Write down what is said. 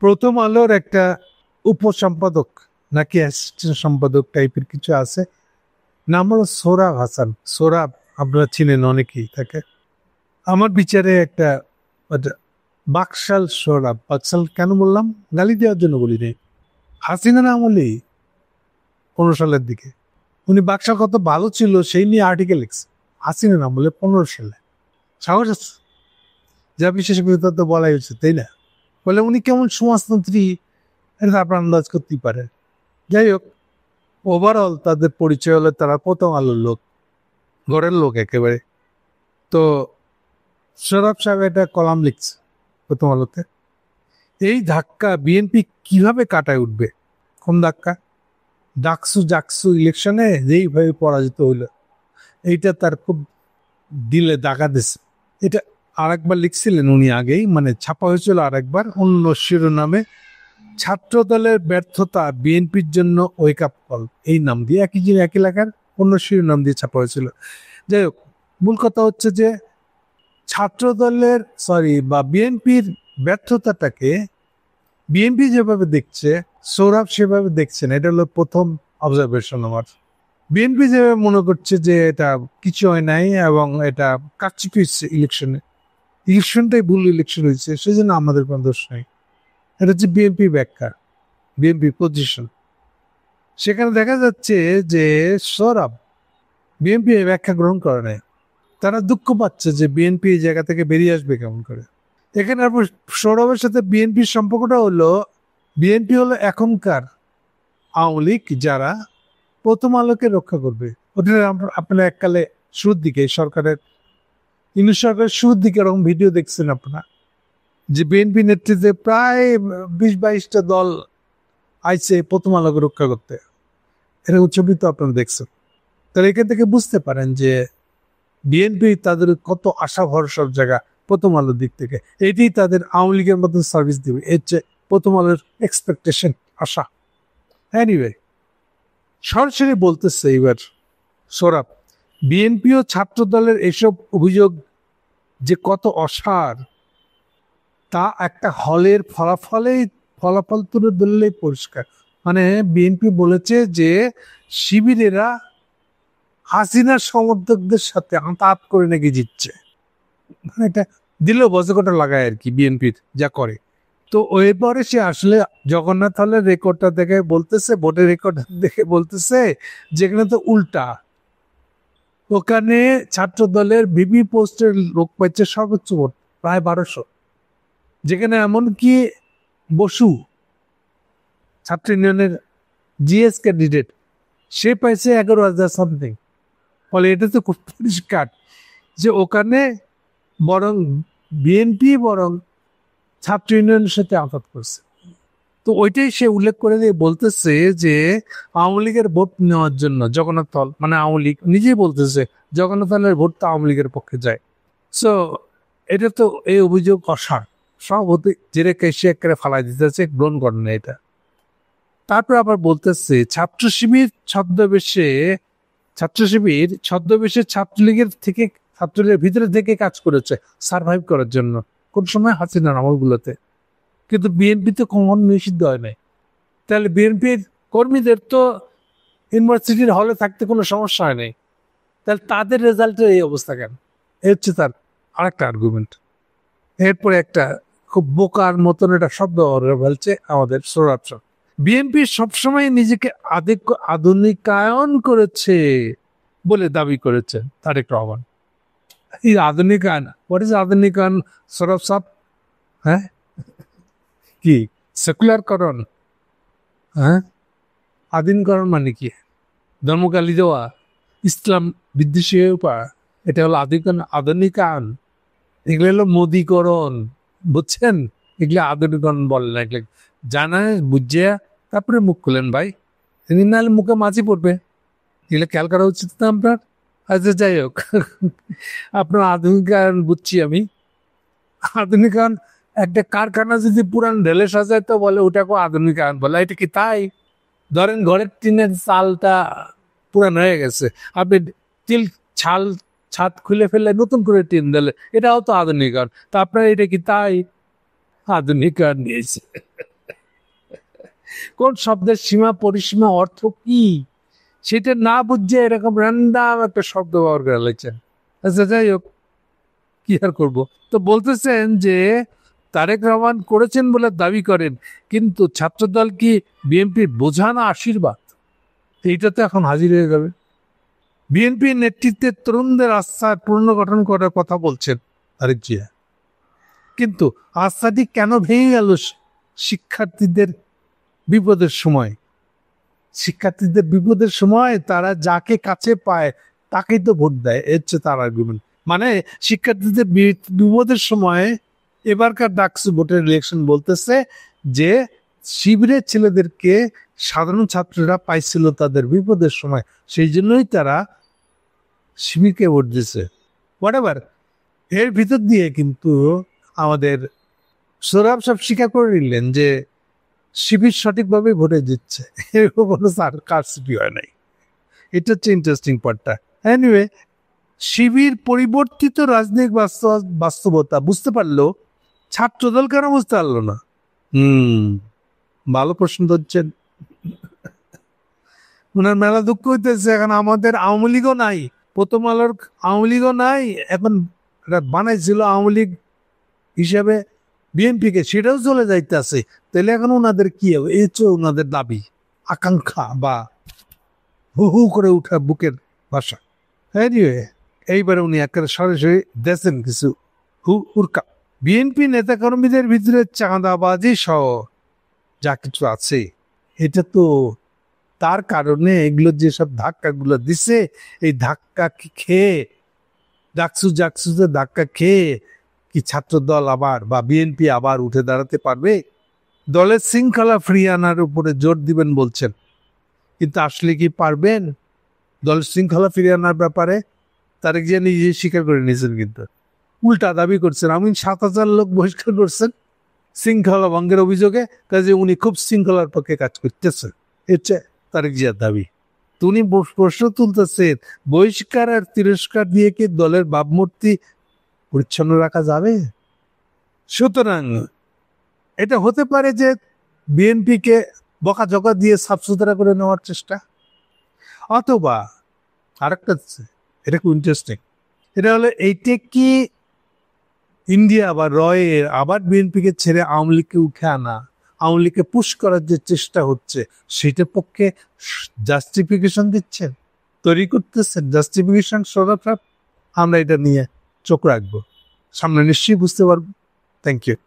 প্রথম আলোর একটা উপসম্পাদক নাকি অ্যাসিস্ট্যান্ট সম্পাদক টাইপের কিছু আছে, নাম হলো সোহরাব হাসান। সোহরাব আপনারা চিনেন অনেকেই তাকে। আমার বিচারে একটা বাকশাল সোহরাব, বাকশাল কেন বললাম, গালি দেওয়ার জন্য বলি নেই, হাসিনার আমলেই 15 সালের দিকে উনি বাকশাল কত ভালো ছিল সেই নিয়ে আর্টিকেল লিখছে হাসিনার আমলে 15 সালে। সাহস আছে যা বিশেষ বিরোধিতা তো বলাই হচ্ছে, তাই না? বলে উনি কেমন সমাজতন্ত্রী এটা আপনার আন্দাজ করতেই পারে। যাই হোক, ওভারঅল তাদের পরিচয় হলে তারা প্রথম আলোর লোক, ঘরের লোক একেবারে। তো সোহরাব সাহেব একটা কলাম লিখছে প্রথম আলোতে, এই ধাক্কা বিএনপি কিভাবে কাটায় উঠবে। কোন ধাক্কা? ডাকসু ইলেকশনে যেইভাবে পরাজিত হইল, এইটা তার খুব দিলে দাগা দিছে। এটা আরেকবার লিখছিলেন উনি আগেই, মানে ছাপা হয়েছিল আরেকবার অন্য শিরোনামে, ছাত্র দলের ব্যর্থতা বিএনপির জন্য ওয়েক আপ কল, এই নাম দিয়ে একই লেখার অন্য শিরোনাম দিয়ে ছাপা হয়েছিল। যাই হোক, মূল কথা হচ্ছে যে ছাত্র দলের বা বিএনপির ব্যর্থতাটাকে বিএনপি যেভাবে দেখছে সোহরাব সেভাবে দেখছেন। এটা হলো প্রথম অবজারভেশন আমার। বিএনপি যেভাবে মনে করছে যে এটা কিছু হয় নাই এবং এটা কারচুপি হচ্ছে, ইলেকশনটাই ভুল ইলেকশন হয়েছে, সেই জন্য আমাদের কোনো দোষ নাই। এটা হচ্ছে বিএনপি ব্যাখ্যা, বিএনপি পজিশন। সেখানে দেখা যাচ্ছে যে সোহরাব বিএনপি এই ব্যাখ্যা গ্রহণ করে নাই। তারা দুঃখ পাচ্ছে যে বিএনপি এই জায়গা থেকে বেরিয়ে আসবে কেমন করে। এখানে আবার সৌরভের সাথে বিএনপির সম্পর্কটা হলো, বিএনপি হলো এখনকার আওয়ামী লীগ যারা প্রথম আলোকে রক্ষা করবে। ওটা আপনারা এককালে শুরুর দিকে সরকারের শুরুর দিকে এরকম ভিডিও দেখছেন আপনারা, যে বিএনপি নেতৃত্বে প্রায় 20-22টা দল আইছে প্রথম আলোকে রক্ষা করতে। এরকম ছবি তো আপনারা দেখছেন। তাহলে এখান থেকে বুঝতে পারেন যে বিএনপি তাদের কত আশা ভরসার জায়গা প্রথম আলোর দিক থেকে। এটি তাদের আওয়ামী লীগের মতন সার্ভিস দিবে, এর চেয়ে প্রথম আলোর এক্সপেকটেশন, আশা। এনিওয়ে, সরাসরি বলতেছে এবার সোহরাব, বিএনপি ও ছাত্র দলের এসব অভিযোগ যে কত অসার তা একটা হলের ফলাফল তুলে ধরলেই পরিষ্কার। মানে বিএনপি বলেছে যে শিবিরেরা হাসিনার সমর্থকদের সাথে আঁতাত করে নাকি জিতছে, মানে এটা দিলেও বজকটা লাগায় আর কি বিএনপির যা করে। তো এরপরে সে আসলে জগন্নাথ হলের রেকর্ডটা দেখে বলতেছে, ভোটের রেকর্ড দেখে বলতেছে যেখানে তো উল্টা, ওখানে ছাত্র দলের ভিপি পোস্টের লোক পাইছে সর্বোচ্চ ভোট প্রায় 1200, যেখানে এমনকি বসু ছাত্র ইউনিয়নের জিএস ক্যান্ডিডেট সে পাইছে 11,000 সামথিং। ফলে এটা তো খুব পরিষ্কার যে ওখানে বরং বিএনপি বরং ছাত্র ইউনিয়নের সাথে আঘাত করছে। তো ওইটাই সে উল্লেখ করে দিয়ে বলতেছে যে আওয়ামী লীগের ভোট নেওয়ার জন্য জগন্নাথ হল, মানে আওয়ামী লীগ নিজেই বলতেছে জগন্নাথ হলের ভোট তো আওয়ামী লীগের পক্ষে যায়। সো এটা তো এই অভিযোগ অসার, সব হতে জেরে কেসে একেবারে ফালাই দিতেছে, গ্রহণ করে না এটা। তারপর আবার বলতেছে ছাত্র শিবির ছদ্মবেশে ছাত্রলীগের ভিতরে থেকে কাজ করেছে সার্ভাইভ করার জন্য কোন সময় হাসিনার আমলগুলোতে, কিন্তু বিএনপি তো কখনো নিষিদ্ধ হয় নাই। তাহলে বিএনপির কর্মীদের তো ইউনিভার্সিটির হলে থাকতে কোনো সমস্যা হয় নাই, তাহলে তাদের রেজাল্টের এই অবস্থা কেন? এ হচ্ছে তার আরেকটা আর্গুমেন্ট। এরপরে একটা খুব বোকার মতন একটা শব্দ বলছে আমাদের সোহরাব সাহেব, বিএনপি সবসময় নিজেকে আধুনিকায়ন করেছে বলে দাবি করেছেন তারেক রহমান। এই আধুনিকায়ন, হোয়াট ইজ আধুনিকায়ন সোহরাব সাহেব? হ্যাঁ, কি সেকুলারকরণ? হ্যাঁ, আধুনিকরণ মানে কি? ধর্মগালি দেওয়া, ইসলাম বিদ্বেষী হয়ে পড়া, এটা হলো আধুনিকায়ন। এগুলো হলো মোদীকরণ, বুঝছেন? এগুলো আধুনিকরণ বলে না, এগুলো জানা বুঝে তারপরে মুখ খুলেন ভাই, নাহলে মুখে মাছি পড়বে। এগুলো খেয়াল করা উচিত না আপনার। আচ্ছা, যাই হোক, আপনার আধুনিকায়ন বুঝছি আমি। আধুনিকায়ন একটা কারখানা যদি পুরান ঢেলে সাজায় তো বলে ওটাকে আধুনিকায়ন বলে, এটা কি তাই? ধরেন ঘরের টিনের চালটা পুরান হয়ে গেছে, আপনি ছাদ খুলে ফেলে নতুন করে টিন দিলে, এটাও তো আধুনিকায়ন। তা আপনার এটা কি তাই? আধুনিকায়ন নিয়েছে। কোন শব্দের সীমা পরিসীমা অর্থ কি সেটা না বুঝে এরকম র্যান্ডাম একটা শব্দ ব্যবহার করে লাগছেন। আচ্ছা, যাই হোক, কি আর করবো। তো বলতেছেন যে তারেক রহমান করেছেন বলে দাবি করেন, কিন্তু ছাত্রদল কি বিএনপির বোঝা না আশীর্বাদ? এইটা তো এখন হাজির হয়ে যাবে। বিএনপির নেতৃত্বে তরুণদের আস্থা পুনর্গঠন করার কথা বলছেন তারেক জিয়া, কিন্তু আস্থাটি কেন ভেঙে গেল শিক্ষার্থীদের বিপদের সময়? শিক্ষার্থীদের বিপদের সময় তারা যাকে কাছে পায় তাকেই তো ভোট দেয়, এর চেয়ে তার আর্গুমেন্ট। মানে শিক্ষার্থীদের বিপদের সময় এবারকার ডাকসু ভোটের ইলেকশন বলতেছে যে শিবিরের ছেলেদেরকে সাধারণ ছাত্ররা পাইছিল তাদের বিপদের সময়, সেই জন্যই তারা শিবিরকে ভোট দিছে। হোয়াটএভার, এর ভিতর দিয়ে কিন্তু আমাদের সোহরাব সব স্বীকার করে নিলেন যে শিবির সঠিকভাবে ভোটে দিচ্ছে, এরকম কোনো কারসিটি হয় নাই। এটা হচ্ছে ইন্টারেস্টিং পার্টটা। এনিওয়ে, শিবির পরিবর্তিত রাজনৈতিক বাস্তবতা বুঝতে পারলো, ছাত্রদল কেন বুঝতে পারলো না? ভালো প্রশ্ন ধরছেন। ওনার মেলা দুঃখ হইতেছে, এখন আমাদের আওয়ামী লীগও নাই, প্রথম আলোর আওয়ামী লীগও নাই, এখন বানাইছিল আওয়ামী লীগ হিসাবে বিএনপিকে, সেটাও চলে যাইতেছে। তাহলে এখন ওনাদের কি হবে? এই হচ্ছে ওনাদের দাবি, আকাঙ্ক্ষা বা হু হু করে উঠা বুকের ভাষা। এইবারে উনি একেবারে সরাসরি দেখেন কিছু হুরকা বিএনপি নেতাকর্মীদের ভিতরে চাঁদাবাজি সহ যা কিছু আছে, এটা তো তার কারণে এগুলো যেসব ধাক্কাগুলো দিছে, এই ধাক্কা খেয়ে জাকসুতে ধাক্কা খেয়ে কি ছাত্র দল আবার বা বিএনপি আবার উঠে দাঁড়াতে পারবে? দলের শৃঙ্খলা ফিরিয়ে আনার উপরে জোর দিবেন বলছেন, কিন্তু আসলে কি পারবেন? দলের শৃঙ্খলা ফিরিয়ে আনার ব্যাপারে তারেক জিয়া নিজে স্বীকার করে নিয়েছেন, কিন্তু উল্টা দাবি করছেন। আমি 7,000 লোক বহিষ্কার করছেন শৃঙ্খলা ভঙ্গের অভিযোগে, কাজে উনি খুব শৃঙ্খলার পক্ষে কাজ করতেছেন, এটা তারেক জিয়ার দাবি। তো উনি প্রশ্ন তুলতেছেন, বহিষ্কার আর তিরস্কার দিয়ে কি দলের ভাবমূর্তি পরিচ্ছন্ন রাখা যাবে? সুতরাং এটা হতে পারে যে বিএনপিকে বকাঝকা দিয়ে সাফসুতরা করে নেওয়ার চেষ্টা, অথবা আরেকটা, এটা খুব ইন্টারেস্টিং, এটা হলো এইটা কি ইন্ডিয়া বা রয়ের আবার বিএনপিকে ছেড়ে আওয়ামী লীগকে উঠে আনা, আওয়ামী লীগকে পুশ করার যে চেষ্টা হচ্ছে সেটার পক্ষে জাস্টিফিকেশন দিচ্ছেন, তৈরি করতেছেন জাস্টিফিকেশন। আমরা এটা নিয়ে চোখ রাখবো, সামনে নিশ্চয়ই বুঝতে পারবো। Thank you.